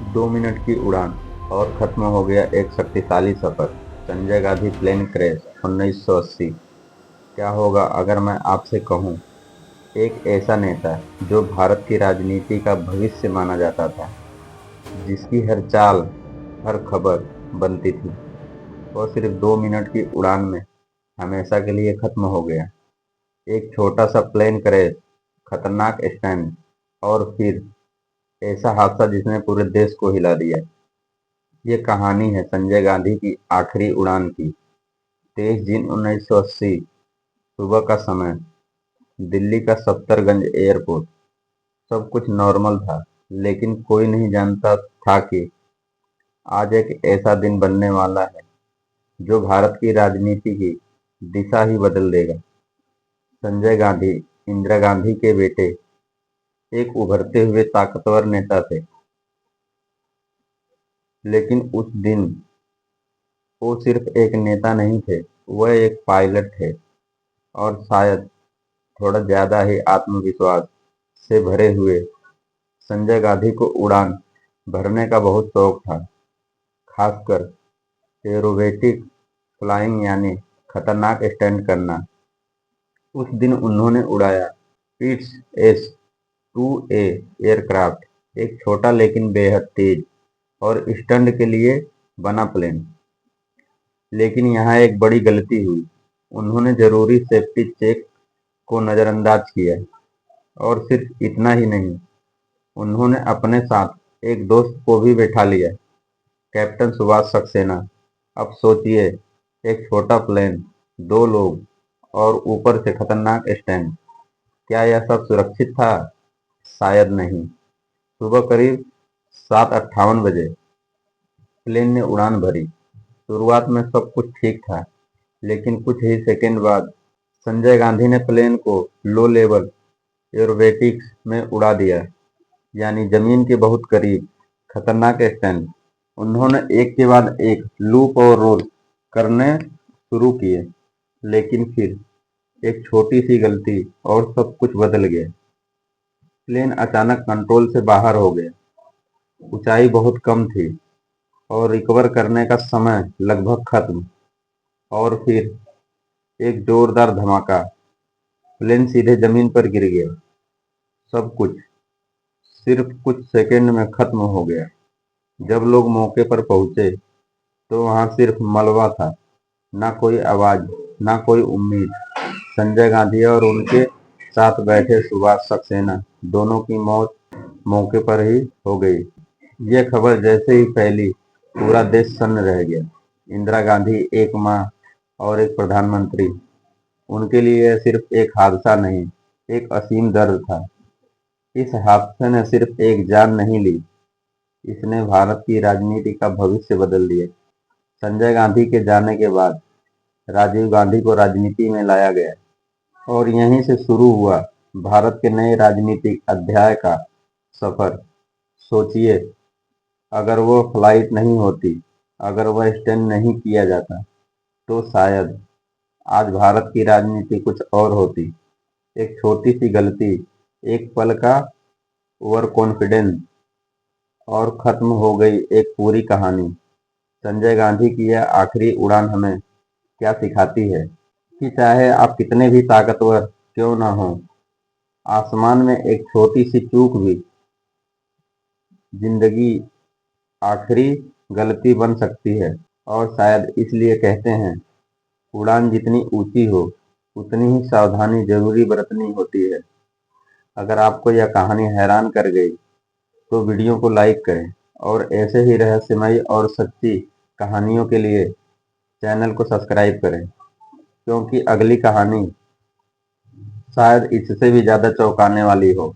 2 minute की उड़ान और खत्म हो गया एक शक्तिशाली सफर। Sanjay Gandhi plane crash 1980। क्या होगा अगर मैं आपसे कहूं, एक ऐसा नेता जो भारत की राजनीति का भविष्य माना जाता था, जिसकी हर चाल, हर खबर बनती थी, वो सिर्फ 2 मिनट की उड़ान में हमेशा के लिए खत्म हो गया। एक छोटा सा प्लेन क्रैश, खतरनाक स्टंट और फिर ऐसा हादसा जिसने पूरे देश को हिला दिया। ये कहानी है संजय गांधी की आखिरी उड़ान की। 23 जून 1980 सुबह का समय, दिल्ली का सफदरगंज एयरपोर्ट। सब कुछ नॉर्मल था, लेकिन कोई नहीं जानता था कि आज एक ऐसा दिन बनने वाला है जो भारत की राजनीति की दिशा ही बदल देगा। संजय गांधी इंदिरा गांधी के बेटे, एक उभरते हुए ताकतवर नेता थे, लेकिन उस दिन वो सिर्फ एक नेता नहीं थे, वह एक पायलट थे और शायद थोड़ा ज्यादा ही आत्मविश्वास से भरे हुए। संजय गांधी को उड़ान भरने का बहुत शौक था, खासकर एरोबेटिक फ्लाइंग यानी खतरनाक स्टंट करना। उस दिन उन्होंने उड़ाया पिट्स एस-2ए एयरक्राफ्ट, एक छोटा लेकिन बेहद तेज और स्टंट के लिए बना प्लेन। लेकिन यहाँ एक बड़ी गलती हुई। उन्होंने जरूरी सेफ्टी चेक को नजरअंदाज किया, और सिर्फ इतना ही नहीं, उन्होंने अपने साथ एक दोस्त को भी बैठा लिया, कैप्टन सुभाष सक्सेना। अब सोचिए, एक छोटा प्लेन, दो लोग और ऊपर से खतरनाक स्टैंड। क्या यह सब सुरक्षित था? शायद नहीं। सुबह करीब 7:58 बजे प्लेन ने उड़ान भरी। शुरुआत में सब कुछ ठीक था, लेकिन कुछ ही सेकंड बाद संजय गांधी ने प्लेन को लो लेवल एरोबेटिक्स में उड़ा दिया, यानी जमीन के बहुत करीब। खतरनाक स्टंट। उन्होंने एक के बाद एक लूप और रोल करने शुरू किए, लेकिन फिर एक छोटी सी गलती और सब कुछ बदल गया। प्लेन अचानक कंट्रोल से बाहर हो गया। ऊंचाई बहुत कम थी और रिकवर करने का समय लगभग खत्म। और फिर एक जोरदार धमाका, प्लेन सीधे जमीन पर गिर गया। सब कुछ सिर्फ कुछ सेकंड में खत्म हो गया। जब लोग मौके पर पहुंचे तो वहां सिर्फ मलबा था, ना कोई आवाज, ना कोई उम्मीद। संजय गांधी और उनके साथ बैठे सुभाष सक्सेना दोनों की मौत मौके पर ही हो गई। यह खबर जैसे ही फैली, पूरा देश सन्न रह गया। इंदिरा गांधी एक मां और एक प्रधानमंत्री, उनके लिए यह सिर्फ एक हादसा नहीं, एक असीम दर्द था। इस हादसे ने सिर्फ एक जान नहीं ली, इसने भारत की राजनीति का भविष्य बदल दिया। संजय गांधी के जाने के बाद राजीव गांधी को राजनीति में लाया गया, और यहीं से शुरू हुआ भारत के नए राजनीतिक अध्याय का सफर। सोचिए, अगर वो फ्लाइट नहीं होती, अगर वह स्टैंड नहीं किया जाता, तो शायद आज भारत की राजनीति कुछ और होती। एक छोटी सी गलती, एक पल का ओवर कॉन्फिडेंस, और खत्म हो गई एक पूरी कहानी। संजय गांधी की यह आखिरी उड़ान हमें क्या सिखाती है कि चाहे आप कितने भी ताकतवर क्यों ना हो, आसमान में एक छोटी सी चूक भी जिंदगी आखिरी गलती बन सकती है। और शायद इसलिए कहते हैं, उड़ान जितनी ऊंची हो, उतनी ही सावधानी जरूरी बरतनी होती है। अगर आपको यह कहानी हैरान कर गई, तो वीडियो को लाइक करें, और ऐसे ही रहस्यमयी और सच्ची कहानियों के लिए चैनल को सब्सक्राइब करें, क्योंकि अगली कहानी शायद इससे भी ज्यादा चौंकाने वाली हो।